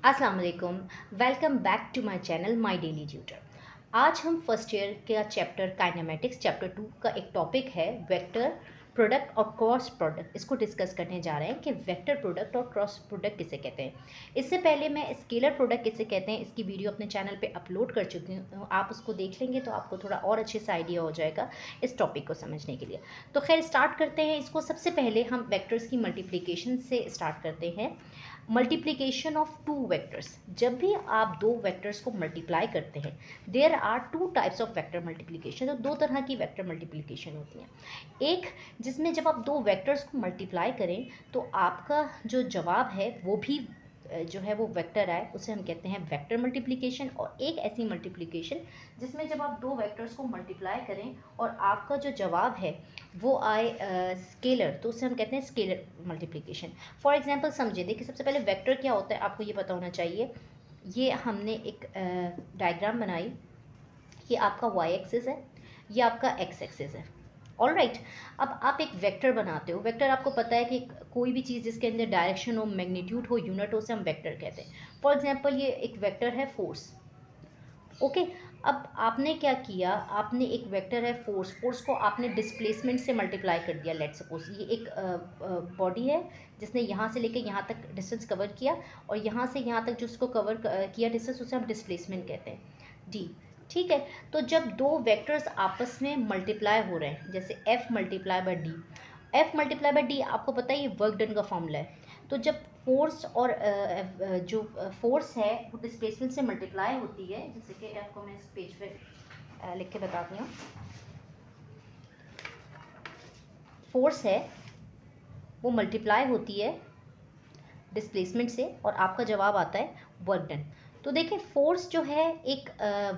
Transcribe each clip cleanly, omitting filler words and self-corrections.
अस्सलाम वालेकुम। Welcome back to my channel my daily tutor. आज हम फर्स्ट ईयर का चैप्टर काइनेमेटिक्स चैप्टर 2 का एक टॉपिक है वेक्टर प्रोडक्ट और क्रॉस प्रोडक्ट, इसको डिस्कस करने जा रहे हैं कि वेक्टर प्रोडक्ट और क्रॉस प्रोडक्ट किसे कहते हैं। इससे पहले मैं स्केलर प्रोडक्ट किसे कहते हैं इसकी वीडियो अपने चैनल पे अपलोड कर चुकी हूँ, आप उसको देख लेंगे तो आपको थोड़ा और अच्छे से आइडिया हो जाएगा इस टॉपिक को समझने के लिए। तो खैर स्टार्ट करते हैं इसको। सबसे पहले हम वेक्टर्स की मल्टीप्लिकेशन से स्टार्ट करते हैं। मल्टीप्लिकेशन ऑफ टू वेक्टर्स, जब भी आप दो वेक्टर्स को मल्टीप्लाई करते हैं, there are two types of vector multiplication. तो दो तरह की वेक्टर मल्टीप्लिकेशन होती हैं। एक जिसमें जब आप दो वेक्टर्स को मल्टीप्लाई करें तो आपका जो जवाब है वो भी जो है वो वेक्टर आए, उसे हम कहते हैं वेक्टर मल्टीप्लिकेशन। और एक ऐसी मल्टीप्लिकेशन जिसमें जब आप दो वेक्टर्स को मल्टीप्लाई करें और आपका जो जवाब है वो आए स्केलर, तो उसे हम कहते हैं स्केलर मल्टीप्लिकेशन। फॉर एग्जांपल समझिए, देखिए सबसे पहले वेक्टर क्या होता है आपको ये पता होना चाहिए। ये हमने एक डायग्राम बनाई, ये आपका वाई एक्सिस है, ये आपका एक्स एक्सिस है। All right. अब आप एक वेक्टर बनाते हो, वेक्टर आपको पता है कि कोई भी चीज़ जिसके अंदर डायरेक्शन हो, मैग्नीट्यूड हो, यूनिट हो, उसे हम वेक्टर कहते हैं। फॉर एग्जांपल ये एक वेक्टर है फोर्स। ओके। अब आपने क्या किया, आपने एक वेक्टर है फोर्स, फोर्स को आपने डिस्प्लेसमेंट से मल्टीप्लाई कर दिया। लेट सपोज ये एक बॉडी है जिसने यहाँ से लेकर यहाँ तक डिस्टेंस कवर किया, और यहाँ से यहाँ तक जो उसको कवर किया डिस्टेंस, उसे हम डिस्प्लेसमेंट कहते हैं, डी। ठीक है। तो जब दो वेक्टर्स आपस में मल्टीप्लाई हो रहे हैं, जैसे F multiply by D, F multiply by D आपको पता है ये वर्क डन का फॉर्मूला है। तो जब फोर्स और जो फोर्स है वो डिस्प्लेसमेंट से मल्टीप्लाई होती है, जैसे कि आपको मैं इस पेज पे लिख के बताती हूँ। फोर्स है वो मल्टीप्लाई होती है डिस्प्लेसमेंट से, और आपका जवाब आता है वर्क डन। तो देखिए फोर्स जो है एक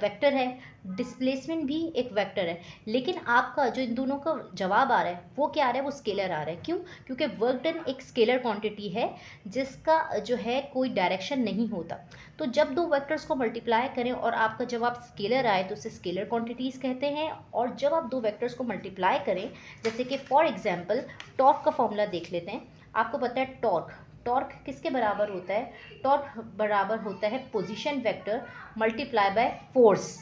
वेक्टर है, डिस्प्लेसमेंट भी एक वेक्टर है, लेकिन आपका जो इन दोनों का जवाब आ रहा है वो क्या आ रहा है, वो स्केलर आ रहा है। क्यों? क्योंकि वर्क डन एक स्केलर क्वांटिटी है जिसका जो है कोई डायरेक्शन नहीं होता। तो जब दो वेक्टर्स को मल्टीप्लाई करें और आपका जवाब स्केलर आए तो उसे स्केलर क्वांटिटीज़ कहते हैं। और जब आप दो वेक्टर्स को मल्टीप्लाई करें, जैसे कि फॉर एग्जाम्पल टॉर्क का फॉर्मूला देख लेते हैं। आपको पता है टॉर्क, टॉर्क किसके बराबर होता है? टॉर्क बराबर होता है position vector multiply by force.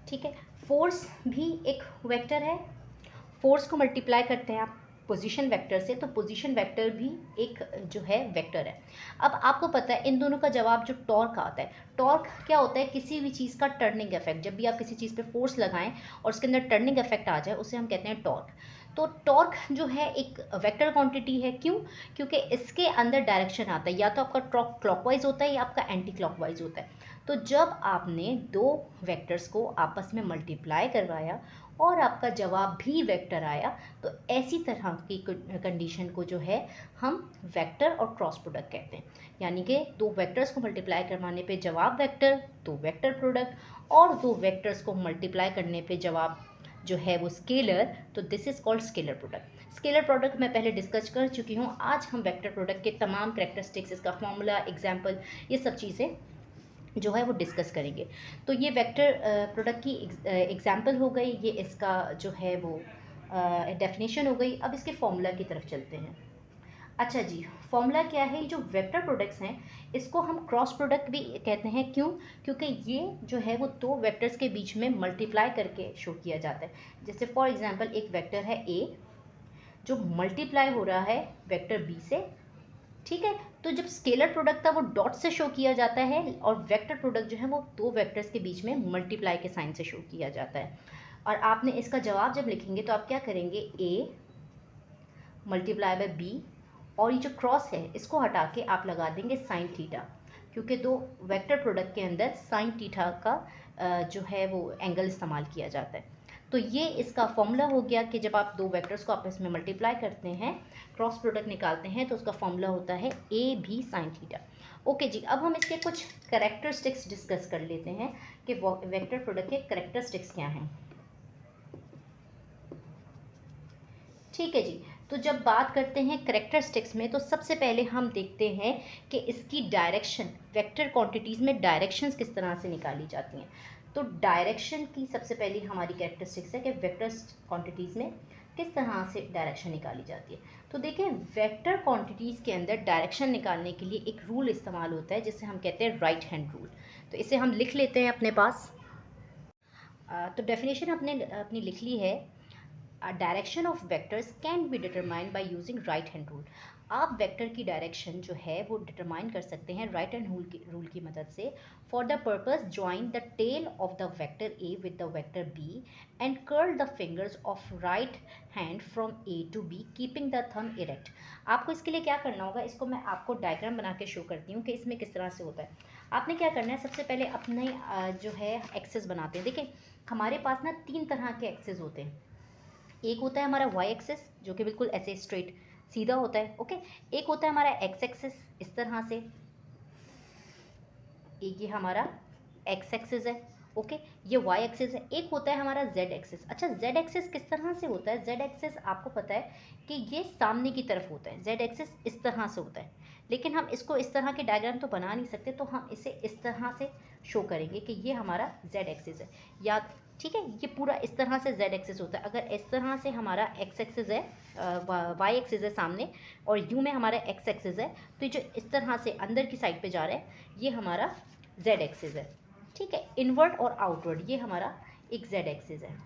ठीक है। फोर्स भी एक वेक्टर है, फोर्स को मल्टीप्लाई करते हैं आप पोजीशन वेक्टर से, तो पोजीशन वेक्टर भी एक जो है वेक्टर है। अब आपको पता है इन दोनों का जवाब जो टॉर्क आता है, टॉर्क क्या होता है? किसी भी चीज़ का टर्निंग इफेक्ट। जब भी आप किसी चीज़ पे फोर्स लगाएं और उसके अंदर टर्निंग इफेक्ट आ जाए, उसे हम कहते हैं टॉर्क। तो टॉर्क जो है एक वेक्टर क्वांटिटी है। क्यों? क्योंकि इसके अंदर डायरेक्शन आता है, या तो आपका क्लॉकवाइज होता है या आपका एंटी क्लॉकवाइज होता है। तो जब आपने दो वेक्टर्स को आपस में मल्टीप्लाई करवाया और आपका जवाब भी वेक्टर आया, तो ऐसी तरह की कंडीशन को जो है हम वेक्टर और क्रॉस प्रोडक्ट कहते हैं। यानी कि दो वेक्टर्स को मल्टीप्लाई करवाने पे जवाब वेक्टर, तो वेक्टर प्रोडक्ट। और दो वेक्टर्स को मल्टीप्लाई करने पे जवाब जो है वो स्केलर, तो this is called scalar product. Scalar product मैं पहले डिस्कस कर चुकी हूँ। आज हम वेक्टर प्रोडक्ट के तमाम करेक्टरिस्टिक्स, इसका फॉर्मूला, एग्जाम्पल, ये सब चीज़ें जो है वो डिस्कस करेंगे। तो ये वेक्टर प्रोडक्ट की एग्जांपल हो गई, ये इसका जो है वो डेफिनेशन हो गई। अब इसके फॉर्मूला की तरफ चलते हैं। अच्छा जी, फॉर्मूला क्या है? जो वेक्टर प्रोडक्ट्स हैं इसको हम क्रॉस प्रोडक्ट भी कहते हैं। क्यों? क्योंकि ये जो है वो दो वेक्टर्स के बीच में मल्टीप्लाई करके शो किया जाता है। जैसे फॉर एग्जांपल एक वेक्टर है ए जो मल्टीप्लाई हो रहा है वेक्टर बी से। ठीक है। तो जब स्केलर प्रोडक्ट था वो डॉट से शो किया जाता है, और वेक्टर प्रोडक्ट जो है वो दो वेक्टर्स के बीच में मल्टीप्लाई के साइन से शो किया जाता है। और आपने इसका जवाब जब लिखेंगे तो आप क्या करेंगे, ए मल्टीप्लाई बाय बी, और ये जो क्रॉस है इसको हटा के आप लगा देंगे साइन थीटा, क्योंकि दो वेक्टर प्रोडक्ट के अंदर साइन थीटा का जो है वो एंगल इस्तेमाल किया जाता है। तो ये इसका फॉर्मूला हो गया कि जब आप दो वेक्टर्स को आपस में मल्टीप्लाई करते हैं, क्रॉस प्रोडक्ट निकालते हैं, तो उसका फॉर्मूला होता है ए भी साइन थीटा। ओके जी, अब हम इसके कुछ करेक्टरिस्टिक्स डिस्कस कर लेते हैं कि वेक्टर प्रोडक्ट के करेक्टरिस्टिक्स क्या हैं। ठीक है जी। तो जब बात करते हैं करेक्टरिस्टिक्स में, तो सबसे पहले हम देखते हैं कि इसकी डायरेक्शन, वेक्टर क्वांटिटीज़ में डायरेक्शंस किस तरह से निकाली जाती हैं। तो डायरेक्शन की सबसे पहली हमारी करेक्टरिस्टिक्स है कि वेक्टर क्वांटिटीज़ में किस तरह से डायरेक्शन निकाली जाती है। तो देखिए वेक्टर क्वांटिटीज़ के अंदर डायरेक्शन निकालने के लिए एक रूल इस्तेमाल होता है जिसे हम कहते हैं राइट हैंड रूल। तो इसे हम लिख लेते हैं अपने पास। तो डेफिनेशन अपने अपनी लिख ली है। Direction of vectors can be determined by using right hand rule. आप वेक्टर की डायरेक्शन जो है वो डिटरमाइन कर सकते हैं राइट हैंड रूल की मदद से। For the purpose join the tail of the vector A with the vector B and curl the fingers of right hand from A to B keeping the thumb erect. आपको इसके लिए क्या करना होगा, इसको मैं आपको डायग्राम बना के शो करती हूँ कि इसमें किस तरह से होता है। आपने क्या करना है, सबसे पहले अपने जो है एक्सेस बनाते हैं। देखिए हमारे पास ना 3 तरह के एक्सेस होते हैं। एक होता है हमारा वाई एक्सेस जो कि बिल्कुल ऐसे स्ट्रेट सीधा होता है, ओके। एक होता है हमारा एक्स एक्सेस इस तरह से, एक ये हमारा एक्स एक्सेस है, ओके, ये वाई एक्सेस है। एक होता है हमारा जेड एक्सेस। अच्छा जेड एक्सेस किस तरह से होता है, जेड एक्सेस आपको पता है कि ये सामने की तरफ होता है, जेड एक्सेस इस तरह से होता है। लेकिन हम इसको इस तरह के डायग्राम तो बना नहीं सकते, तो हम इसे इस तरह से शो करेंगे कि ये हमारा जेड एक्सेस है, या ठीक है, ये पूरा इस तरह से जेड एक्सेस होता है। अगर इस तरह से हमारा एक्स एक्सेस है, वाई एक्सेस है सामने, और यू में हमारा एक्स एक्सेस है, तो ये जो इस तरह से अंदर की साइड पे जा रहा है ये हमारा जेड एक्सेस है, ठीक है। इनवर्ड और आउटवर्ड ये हमारा एक जेड एक्सेस है।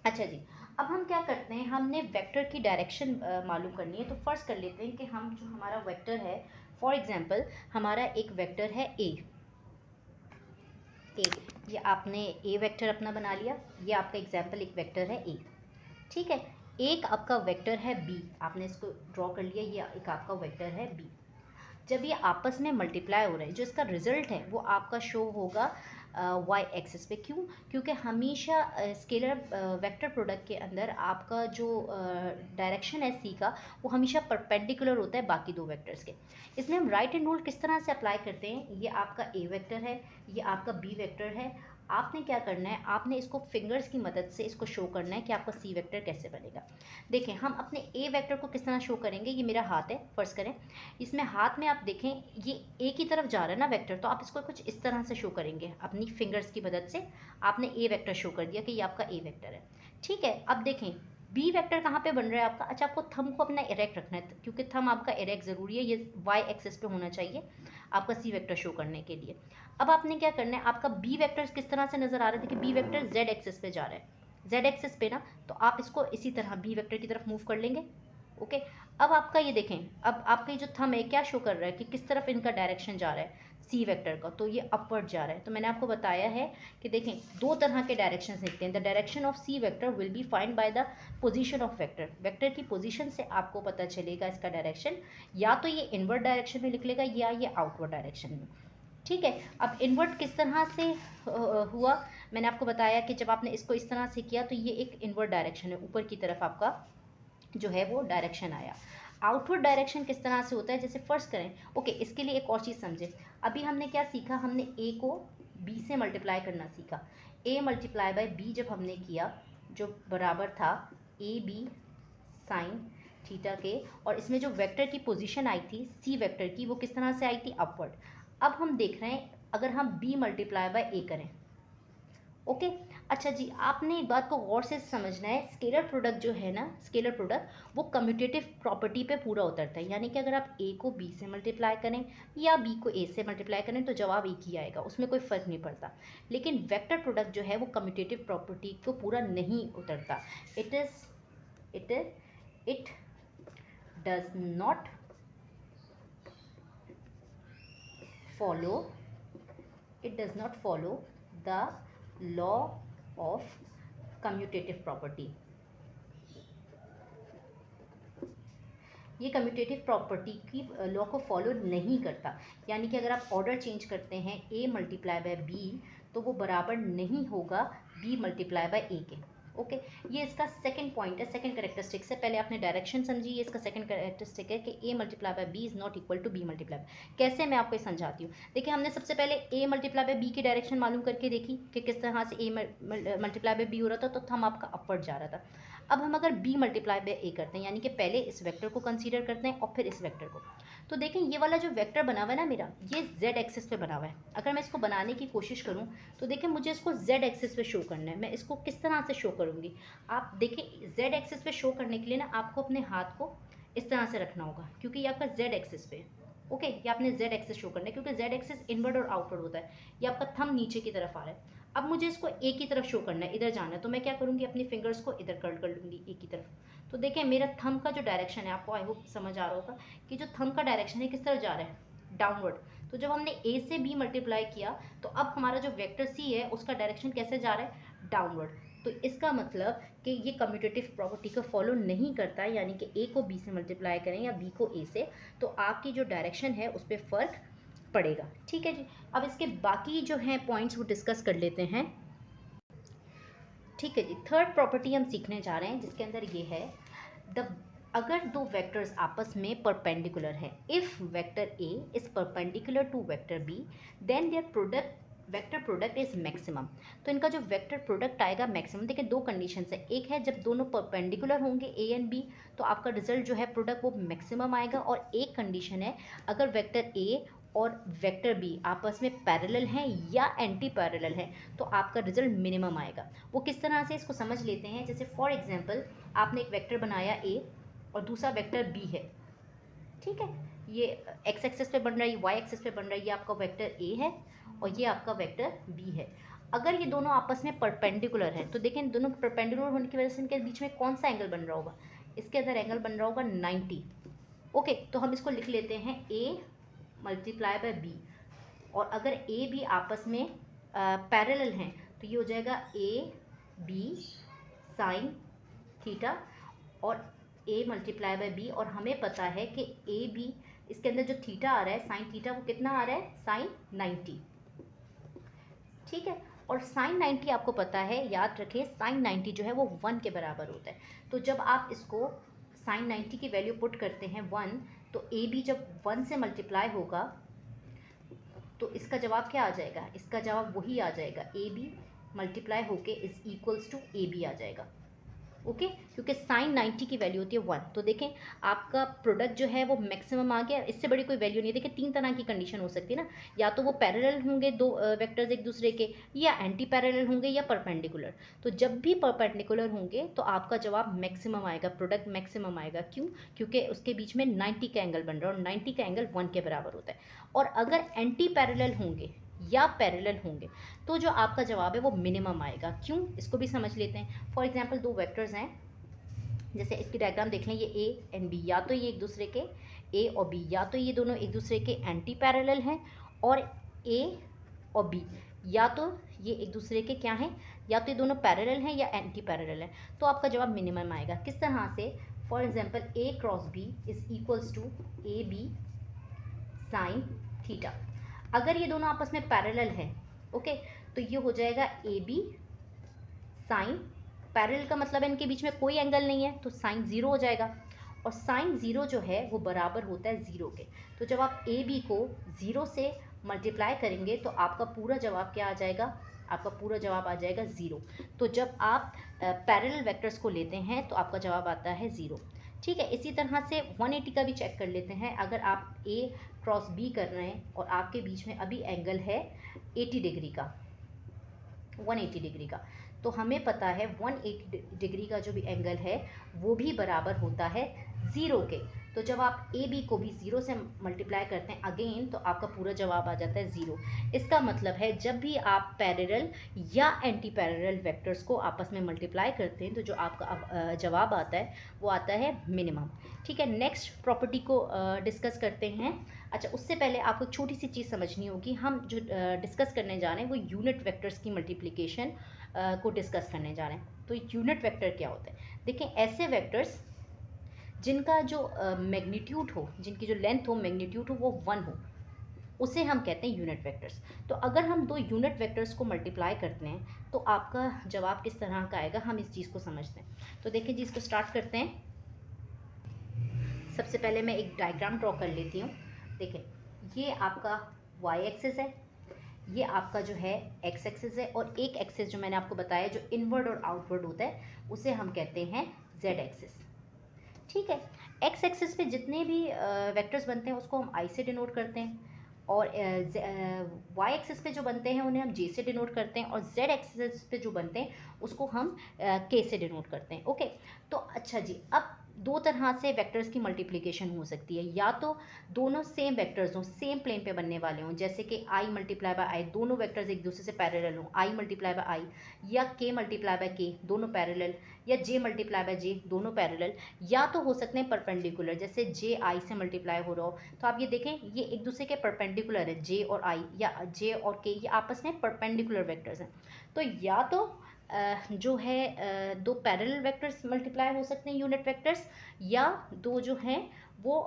अच्छा जी, अब हम क्या करते हैं, हमने वेक्टर की डायरेक्शन मालूम करनी है। तो फर्स्ट कर लेते हैं कि हम जो हमारा वेक्टर है, फॉर एग्जांपल हमारा एक वेक्टर है ए। ये आपने ए वेक्टर अपना बना लिया, ये आपका एग्जांपल एक वेक्टर है ए, ठीक है। एक आपका वेक्टर है बी, आपने इसको ड्रॉ कर लिया, ये एक आपका वेक्टर है बी। जब ये आपस में मल्टीप्लाई हो रहे हैं, जो इसका रिजल्ट है वो आपका शो होगा वाई एक्सिस पे। क्यों? क्योंकि हमेशा स्केलर वेक्टर प्रोडक्ट के अंदर आपका जो डायरेक्शन है सी का, वो हमेशा परपेंडिकुलर होता है बाकी दो वेक्टर्स के। इसमें हम राइट हैंड रूल किस तरह से अप्लाई करते हैं, ये आपका ए वेक्टर है, ये आपका बी वेक्टर है। आपने क्या करना है, आपने इसको फिंगर्स की मदद से इसको शो करना है कि आपका सी वेक्टर कैसे बनेगा। देखें हम अपने ए वेक्टर को किस तरह शो करेंगे, ये मेरा हाथ है फर्ज करें, इसमें हाथ में आप देखें ये ए की तरफ जा रहा है ना वेक्टर, तो आप इसको कुछ इस तरह से शो करेंगे अपनी फिंगर्स की मदद से। आपने ए वेक्टर शो कर दिया कि ये आपका ए वेक्टर है, ठीक है। अब देखें बी वेक्टर कहाँ पे बन रहा है आपका। अच्छा आपको थंब को अपना इरेक्ट रखना है, क्योंकि थंब आपका इरेक्ट ज़रूरी है, ये वाई एक्सिस पे होना चाहिए आपका सी वेक्टर शो करने के लिए। अब आपने क्या करना है, आपका बी वेक्टर किस तरह से नज़र आ रहा है, देखिए बी वेक्टर जेड एक्सिस पे जा रहा है, जेड एक्सिस पे ना, तो आप इसको इसी तरह बी वेक्टर की तरफ मूव कर लेंगे, ओके। अब आपका ये देखें, अब आपका ये जो थंब है क्या शो कर रहा है कि किस तरफ इनका डायरेक्शन जा रहा है सी वेक्टर का, तो ये अपवर्ड जा रहा है। तो मैंने आपको बताया है कि देखें दो तरह के डायरेक्शन देखते हैं। The direction of C vector will be find by the position of vector. Vector की पोजीशन से आपको पता चलेगा इसका डायरेक्शन, या तो ये इनवर्ड डायरेक्शन में निकलेगा या ये आउटवर्ड डायरेक्शन में, ठीक है। अब इन्वर्ट किस तरह से हुआ, मैंने आपको बताया कि जब आपने इसको इस तरह से किया तो ये एक इन्वर्ट डायरेक्शन है, ऊपर की तरफ आपका जो है वो डायरेक्शन आया। आउटवर्ड डायरेक्शन किस तरह से होता है, जैसे फर्स्ट करें, ओके, इसके लिए एक और चीज़ समझे। अभी हमने क्या सीखा, हमने ए को बी से मल्टीप्लाई करना सीखा। ए मल्टीप्लाई बाय बी जब हमने किया, जो बराबर था ए बी साइन थीटा के, और इसमें जो वेक्टर की पोजीशन आई थी सी वेक्टर की, वो किस तरह से आई थी, अपवर्ड। अब हम देख रहे हैं अगर हम बी मल्टीप्लाई बाय ए करें, ओके। अच्छा जी, आपने एक बात को गौर से समझना है, स्केलर प्रोडक्ट जो है ना, स्केलर प्रोडक्ट वो कम्यूटेटिव प्रॉपर्टी पे पूरा उतरता है। यानी कि अगर आप ए को बी से मल्टीप्लाई करें या बी को ए से मल्टीप्लाई करें तो जवाब एक ही आएगा, उसमें कोई फ़र्क नहीं पड़ता। लेकिन वेक्टर प्रोडक्ट जो है वो कम्यूटेटिव प्रॉपर्टी को पूरा नहीं उतरता। It does not follow it does not follow the law of commutative property। ये कम्यूटेटिव प्रॉपर्टी की लॉ को फॉलो नहीं करता। यानी कि अगर आप ऑर्डर चेंज करते हैं ए मल्टीप्लाई बाय बी, तो वो बराबर नहीं होगा बी मल्टीप्लाई बाय ए के, ओके। ये इसका सेकंड पॉइंट है, सेकंड कैरेक्टरिस्टिक से। पहले आपने डायरेक्शन समझी, ये इसका सेकंड कैरेक्टरिस्टिक है कि A multiply by B is not equal to B multiply. कैसे, मैं आपको समझाती हूँ। देखिए हमने सबसे पहले ए मल्टीप्लाई बाय बी की डायरेक्शन मालूम करके देखी कि किस तरह से ए मल्टीप्लाई बाय बी हो रहा था, तो थंब आपका अपवर्ड जा रहा था। अब हम अगर बी मल्टीप्लाई बाय ए करते हैं, यानी कि पहले इस वेक्टर को कंसीडर करते हैं और फिर इस वेक्टर को, तो देखें ये वाला जो वेक्टर बना हुआ है ना मेरा, ये जेड एक्सिस पे बना हुआ है। अगर मैं इसको बनाने की कोशिश करूं तो देखें मुझे इसको जेड एक्सिस पे शो करना है। मैं इसको किस तरह से शो करूंगी, आप देखें जेड एक्सिस पे शो करने के लिए ना आपको अपने हाथ को इस तरह से रखना होगा क्योंकि ये आपका जेड एक्सिस पे, ओके, ये आपने जेड एक्सिस शो करना है क्योंकि जेड एक्सिस इनवर्ड और आउटवर्ड होता है। ये आपका थंब नीचे की तरफ आ रहा है। अब मुझे इसको ए की तरफ शो करना है, इधर जाना है, तो मैं क्या करूँगी, अपनी फिंगर्स को इधर कर्ल कर लूँगी ए की तरफ। तो देखें मेरा थंब का जो डायरेक्शन है, आपको आई होप समझ आ रहा होगा कि जो थंब का डायरेक्शन है किस तरफ जा रहा है, डाउनवर्ड। तो जब हमने ए से बी मल्टीप्लाई किया तो अब हमारा जो वेक्टर सी है उसका डायरेक्शन कैसे जा रहा है, डाउनवर्ड। तो इसका मतलब कि ये कम्यूटेटिव प्रॉपर्टी को फॉलो नहीं करता, यानी कि ए को बी से मल्टीप्लाई करें या बी को ए से, तो आपकी जो डायरेक्शन है उस पर फ़र्क पड़ेगा। ठीक है जी। अब इसके बाकी जो हैं पॉइंट्स वो डिस्कस कर लेते हैं। ठीक है जी, थर्ड प्रॉपर्टी हम सीखने जा रहे हैं जिसके अंदर ये है, द अगर दो वेक्टर्स आपस में परपेंडिकुलर हैं, if vector A is perpendicular to vector B, then their product vector product is maximum. तो इनका जो वेक्टर प्रोडक्ट आएगा मैक्सिमम। देखिए दो कंडीशन है, एक है जब दोनों परपेंडिकुलर होंगे ए एंड बी तो आपका रिजल्ट जो है प्रोडक्ट वो मैक्सिमम आएगा, और एक कंडीशन है अगर वेक्टर ए और वेक्टर बी आपस में पैरेलल हैं या एंटी पैरेलल हैं तो आपका रिजल्ट मिनिमम आएगा। वो किस तरह से, इसको समझ लेते हैं। जैसे फॉर एग्जांपल आपने एक वेक्टर बनाया ए और दूसरा वेक्टर बी है, ठीक है, ये एक्स एक्सिस पे बन रहा है, वाई एक्सिस पे बन रहा है, ये आपका वेक्टर ए है और ये आपका वेक्टर बी है। अगर ये दोनों आपस में परपेंडिकुलर हैं तो देखें दोनों परपेंडिकुलर होने की वजह से इनके बीच में कौन सा एंगल बन रहा होगा, इसके अंदर एंगल बन रहा होगा 90। ओके, तो हम इसको लिख लेते हैं ए मल्टीप्लाई बाय बी, और अगर ए बी आपस में पैरेलल हैं तो ये हो जाएगा ए बी साइन थीटा, और ए मल्टीप्लाई बाय बी, और हमें पता है कि ए बी इसके अंदर जो थीटा आ रहा है साइन थीटा वो कितना आ रहा है, साइन 90। ठीक है, और साइन 90 आपको पता है, याद रखें साइन 90 जो है वो 1 के बराबर होता है। तो जब आप इसको साइन 90 की वैल्यू पुट करते हैं 1, तो ए बी जब 1 से मल्टीप्लाई होगा तो इसका जवाब क्या आ जाएगा, इसका जवाब वही आ जाएगा, ए बी मल्टीप्लाई होके is equals to A B आ जाएगा। ओके, क्योंकि साइन 90 की वैल्यू होती है 1। तो देखें आपका प्रोडक्ट जो है वो मैक्सिमम आ गया, इससे बड़ी कोई वैल्यू नहीं है। देखिए तीन तरह की कंडीशन हो सकती है ना, या तो वो पैरेलल होंगे दो वेक्टर्स एक दूसरे के, या एंटी पैरेलल होंगे, या परपेंडिकुलर। तो जब भी परपेंडिकुलर होंगे तो आपका जवाब मैक्सिमम आएगा, प्रोडक्ट मैक्सिमम आएगा। क्यों, क्योंकि उसके बीच में 90 का एंगल बन रहा है और 90 का एंगल 1 के बराबर होता है। और अगर एंटी पैरेलल होंगे या पैरेलल होंगे तो जो आपका जवाब है वो मिनिमम आएगा। क्यों, इसको भी समझ लेते हैं। फॉर एग्जांपल दो वेक्टर्स हैं, जैसे इसकी डायग्राम देख लें, ये ए एंड बी, या तो ये एक दूसरे के ए और बी, या तो ये दोनों एक दूसरे के एंटी पैरेलल हैं, और ए और बी या तो ये एक दूसरे के क्या हैं, या तो ये दोनों पैरेलल हैं या एंटी पैरेलल हैं, तो आपका जवाब मिनिमम आएगा। किस तरह से, for example A cross B is equals to A B sine theta. अगर ये दोनों आपस में पैरेलल हैं, ओके, तो ये हो जाएगा ए बी साइन, पैरेलल का मतलब है इनके बीच में कोई एंगल नहीं है तो साइन 0 हो जाएगा, और साइन 0 जो है वो बराबर होता है 0 के। तो जब आप ए बी को 0 से मल्टीप्लाई करेंगे तो आपका पूरा जवाब क्या आ जाएगा, आपका पूरा जवाब आ जाएगा 0। तो जब आप पैरेलल वेक्टर्स को लेते हैं तो आपका जवाब आता है 0। ठीक है, इसी तरह से 180 का भी चेक कर लेते हैं। अगर आप ए क्रॉस बी कर रहे हैं और आपके बीच में अभी एंगल है 80 डिग्री का, 180 डिग्री का, तो हमें पता है 180 डिग्री का जो भी एंगल है वो भी बराबर होता है 0 के। तो जब आप ए बी को भी 0 से मल्टीप्लाई करते हैं अगेन तो आपका पूरा जवाब आ जाता है 0। इसका मतलब है जब भी आप पैरेलल या एंटी पैरेलल वेक्टर्स को आपस में मल्टीप्लाई करते हैं तो जो आपका जवाब आता है वो आता है मिनिमम। ठीक है, नेक्स्ट प्रॉपर्टी को डिस्कस करते हैं। अच्छा, उससे पहले आपको छोटी सी चीज़ समझनी होगी, हम जो डिस्कस करने जा रहे हैं वो यूनिट वेक्टर्स की मल्टीप्लिकेशन को डिस्कस करने जा रहे हैं। तो यूनिट वेक्टर क्या होता है, देखें ऐसे वेक्टर्स जिनका जो मैग्नीट्यूड हो, जिनकी जो लेंथ हो, मैग्नीट्यूड हो वो 1 हो, उसे हम कहते हैं यूनिट वेक्टर्स। तो अगर हम दो यूनिट वेक्टर्स को मल्टीप्लाई करते हैं तो आपका जवाब किस तरह का आएगा, हम इस चीज़ को समझते हैं। तो देखिए जी, इसको स्टार्ट करते हैं। सबसे पहले मैं एक डायग्राम ड्रॉ कर लेती हूँ। देखिए ये आपका वाई एक्सिस है, ये आपका जो है एक्स एक्सिस है, और एक एक्सिस जो मैंने आपको बताया जो इनवर्ड और आउटवर्ड होता है उसे हम कहते हैं जेड एक्सिस। ठीक है, एक्स एक्सिस पे जितने भी वेक्टर्स बनते हैं उसको हम आई से डिनोट करते हैं, और वाई एक्सिस पे जो बनते हैं उन्हें हम जे से डिनोट करते हैं, और जेड एक्सिस पे जो बनते हैं उसको हम के से डिनोट करते हैं। ओके, तो अच्छा जी, अब दो तरह से वेक्टर्स की मल्टीप्लिकेशन हो सकती है, या तो दोनों सेम वेक्टर्स हों, सेम प्लेन पे बनने वाले हों, जैसे कि आई मल्टीप्लाई बाय आई, दोनों वेक्टर्स एक दूसरे से पैरेलल हों, आई मल्टीप्लाई बाय आई, या के मल्टीप्लाई बाय के, दोनों पैरेलल, या जे मल्टीप्लाई बाय जे, दोनों पैरेलल, या तो हो सकते हैं परपेंडिकुलर, जैसे जे आई से मल्टीप्लाई हो रहा हो, तो आप ये देखें ये एक दूसरे के परपेंडिकुलर है, जे और आई या जे और के, ये आपस में परपेंडिकुलर वेक्टर्स हैं। तो या तो जो है दो पैरेलल वेक्टर्स मल्टीप्लाई हो सकते हैं यूनिट वेक्टर्स, या दो जो हैं वो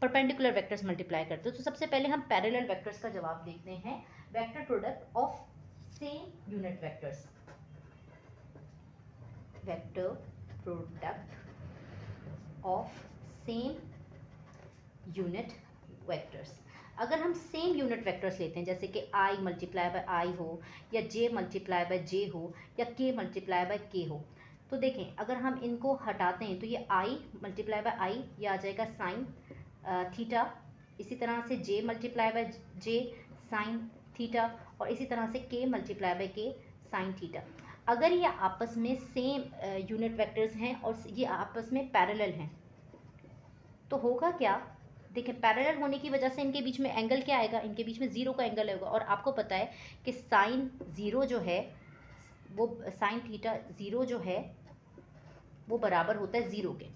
परपेंडिकुलर वेक्टर्स मल्टीप्लाई करते हैं। तो सबसे पहले हम पैरेलल वेक्टर्स का जवाब देखते हैं। Vector product of same unit vectors, vector product of same unit vectors. अगर हम सेम यूनिट वेक्टर्स लेते हैं, जैसे कि आई मल्टीप्लाई बाय आई हो, या जे मल्टीप्लाई बाय जे हो, या के मल्टीप्लाई बाय के हो, तो देखें अगर हम इनको हटाते हैं तो ये आई मल्टीप्लाई बाय आई ये आ जाएगा साइन थीटा, इसी तरह से J multiply by J sine theta, और इसी तरह से K multiply by K sine theta. अगर ये आपस में सेम यूनिट वेक्टर्स हैं और ये आपस में पैरेलल हैं तो होगा क्या, देखिए पैरेलल होने की वजह से इनके बीच में एंगल क्या आएगा, इनके बीच में ज़ीरो का एंगल होगा। और आपको पता है कि साइन ज़ीरो जो है वो साइन थीटा ज़ीरो जो है वो बराबर होता है ज़ीरो के,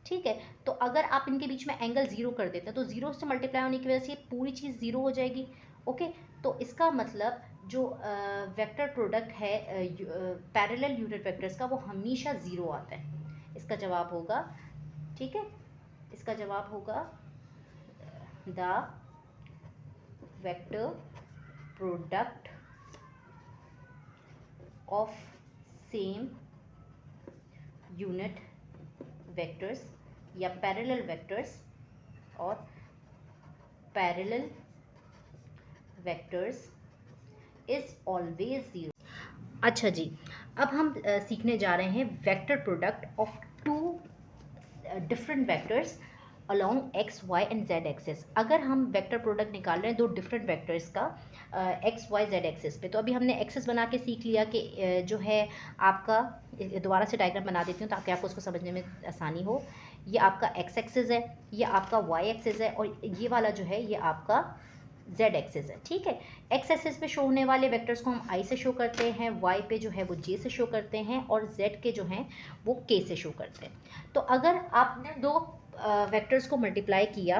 ठीक है। तो अगर आप इनके बीच में एंगल ज़ीरो कर देते हैं तो ज़ीरो से मल्टीप्लाई होने की वजह से ये पूरी चीज़ ज़ीरो हो जाएगी, ओके। तो इसका मतलब जो वेक्टर प्रोडक्ट है पैरेलल यूनिट वेक्टर्स का वो हमेशा ज़ीरो आता है। इसका जवाब होगा, ठीक है, इसका जवाब होगा the vector product of same unit vectors या पैरेलल वेक्टर्स और parallel vectors is always zero. अच्छा जी, अब हम सीखने जा रहे हैं vector product of two different vectors along X Y and Z axes. अगर हम वेक्टर प्रोडक्ट निकाल रहे हैं दो डिफरेंट वेक्टर्स का एक्स वाई जेड एक्सेस पे, तो अभी हमने एक्सेस बना के सीख लिया कि जो है आपका, दोबारा से डायग्राम बना देती हूँ ताकि आपको उसको समझने में आसानी हो। ये आपका एक्स एक्सेस है, ये आपका वाई एक्सेस है, और ये वाला जो है ये आपका जेड एक्सेस है, ठीक है। एक्स एक्सेस पे शो होने वाले वेक्टर्स को हम आई से शो करते हैं, वाई पे जो है वो जे से शो करते हैं, और जेड के जो हैं वो के से शो करते हैं। तो अगर आपने दो वेक्टर्स को मल्टीप्लाई किया,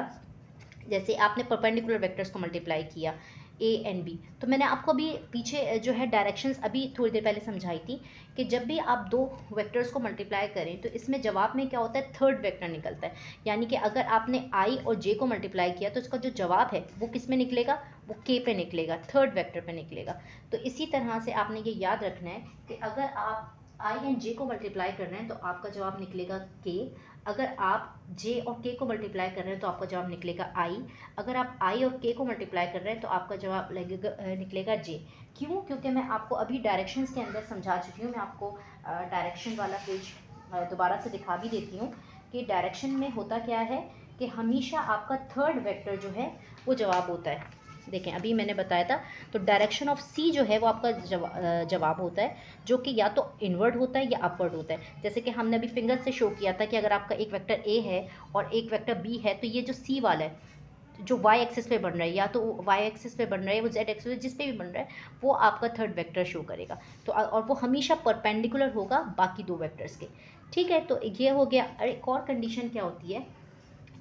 जैसे आपने परपेंडिकुलर वेक्टर्स को मल्टीप्लाई किया ए एंड बी, तो मैंने आपको अभी पीछे जो है डायरेक्शंस अभी थोड़ी देर पहले समझाई थी कि जब भी आप दो वेक्टर्स को मल्टीप्लाई करें तो इसमें जवाब में क्या होता है, थर्ड वेक्टर निकलता है। यानी कि अगर आपने आई और जे को मल्टीप्लाई किया तो इसका जो जवाब है वो किस में निकलेगा, वो के पे निकलेगा, थर्ड वेक्टर पे निकलेगा। तो इसी तरह से आपने ये याद रखना है कि अगर आप आई एंड जे को मल्टीप्लाई कर रहे हैं तो आपका जवाब निकलेगा के, अगर आप जे और के को मल्टीप्लाई कर रहे हैं तो आपका जवाब निकलेगा आई, अगर आप आई और के को मल्टीप्लाई कर रहे हैं तो आपका जवाब निकलेगा जे। क्यों, क्योंकि मैं आपको अभी डायरेक्शंस के अंदर समझा चुकी हूँ। मैं आपको डायरेक्शन वाला पेज दोबारा से दिखा भी देती हूँ कि डायरेक्शन में होता क्या है कि हमेशा आपका थर्ड वेक्टर जो है वो जवाब होता है। देखें अभी मैंने बताया था, तो डायरेक्शन ऑफ सी जो है वो आपका जवाब होता है, जो कि या तो इनवर्ड होता है या अपवर्ड होता है। जैसे कि हमने अभी फिंगर से शो किया था कि अगर आपका एक वेक्टर ए है और एक वेक्टर बी है, तो ये जो सी वाला है जो वाई एक्सिस पे बन रहा है, या तो वाई एक्सिस पे बन रहा है, वो जेड एक्सिस पे जिस पे भी बन रहा है, वो आपका थर्ड वेक्टर शो करेगा। तो और वो हमेशा परपेंडिकुलर होगा बाकी दो वेक्टर्स के, ठीक है। तो ये हो गया। एक और कंडीशन क्या होती है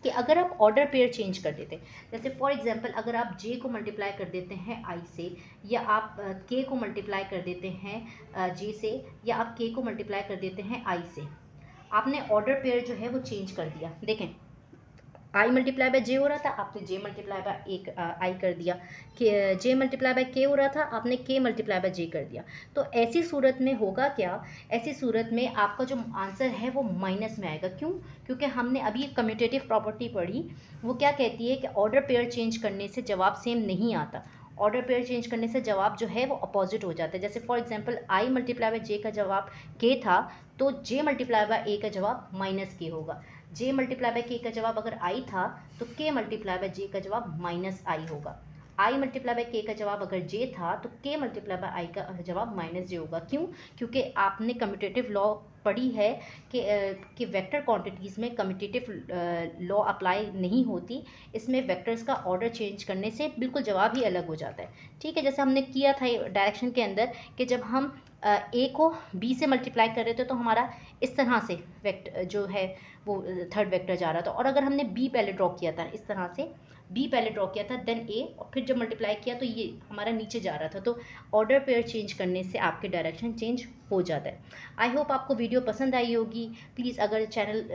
कि अगर आप ऑर्डर पेयर चेंज कर देते हैं, जैसे फॉर एग्जांपल अगर आप जे को मल्टीप्लाई कर देते हैं आई से, या आप के को मल्टीप्लाई कर देते हैं जे से, या आप के को मल्टीप्लाई कर देते हैं आई से, आपने ऑर्डर पेयर जो है वो चेंज कर दिया। देखें आई मल्टीप्लाई बाय जे हो रहा था, आपने जे मल्टीप्लाई बाय एक आई कर दिया, कि जे मल्टीप्लाई बाय के हो रहा था, आपने के मल्टीप्लाई बाय जे कर दिया। तो ऐसी सूरत में होगा क्या, ऐसी सूरत में आपका जो आंसर है वो माइनस में आएगा। क्यों, क्योंकि हमने अभी एक कम्यूटेटिव प्रॉपर्टी पढ़ी, वो क्या कहती है कि ऑर्डर पेयर चेंज करने से जवाब सेम नहीं आता, ऑर्डर पेयर चेंज करने से जवाब जो है वो अपोजिट हो जाता है। जैसे for example I multiply by J का जवाब के था, तो जे मल्टीप्लाई बाय ए का जवाब माइनस के होगा। जे मल्टीप्लाई बाय के का जवाब अगर आई था तो के मल्टीप्लाई बाय जे का जवाब माइनस आई होगा। आई मल्टीप्लाई बाई के का जवाब अगर जे था तो के मल्टीप्लाई बाई आई का जवाब माइनस जे होगा। क्यों? क्योंकि आपने कम्यूटेटिव लॉ पढ़ी है कि वेक्टर क्वांटिटीज़ में कम्यूटेटिव लॉ अप्लाई नहीं होती। इसमें वेक्टर्स का ऑर्डर चेंज करने से बिल्कुल जवाब ही अलग हो जाता है। ठीक है, जैसे हमने किया था डायरेक्शन के अंदर कि जब हम ए को बी से मल्टीप्लाई कर रहे थे तो हमारा इस तरह से वेक्टर जो है वो थर्ड वेक्टर जा रहा था, और अगर हमने बी पहले ड्रॉ किया था, इस तरह से बी पहले ड्रॉ किया था देन ए, और फिर जब मल्टीप्लाई किया तो ये हमारा नीचे जा रहा था। तो ऑर्डर पेयर चेंज करने से आपके डायरेक्शन चेंज हो जाता है। आई होप आपको वीडियो पसंद आई होगी। प्लीज़ अगर चैनल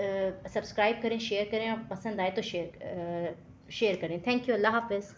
सब्सक्राइब करें, शेयर करें, और पसंद आए तो शेयर करें। Thank you. अल्लाह हाफ़िज़।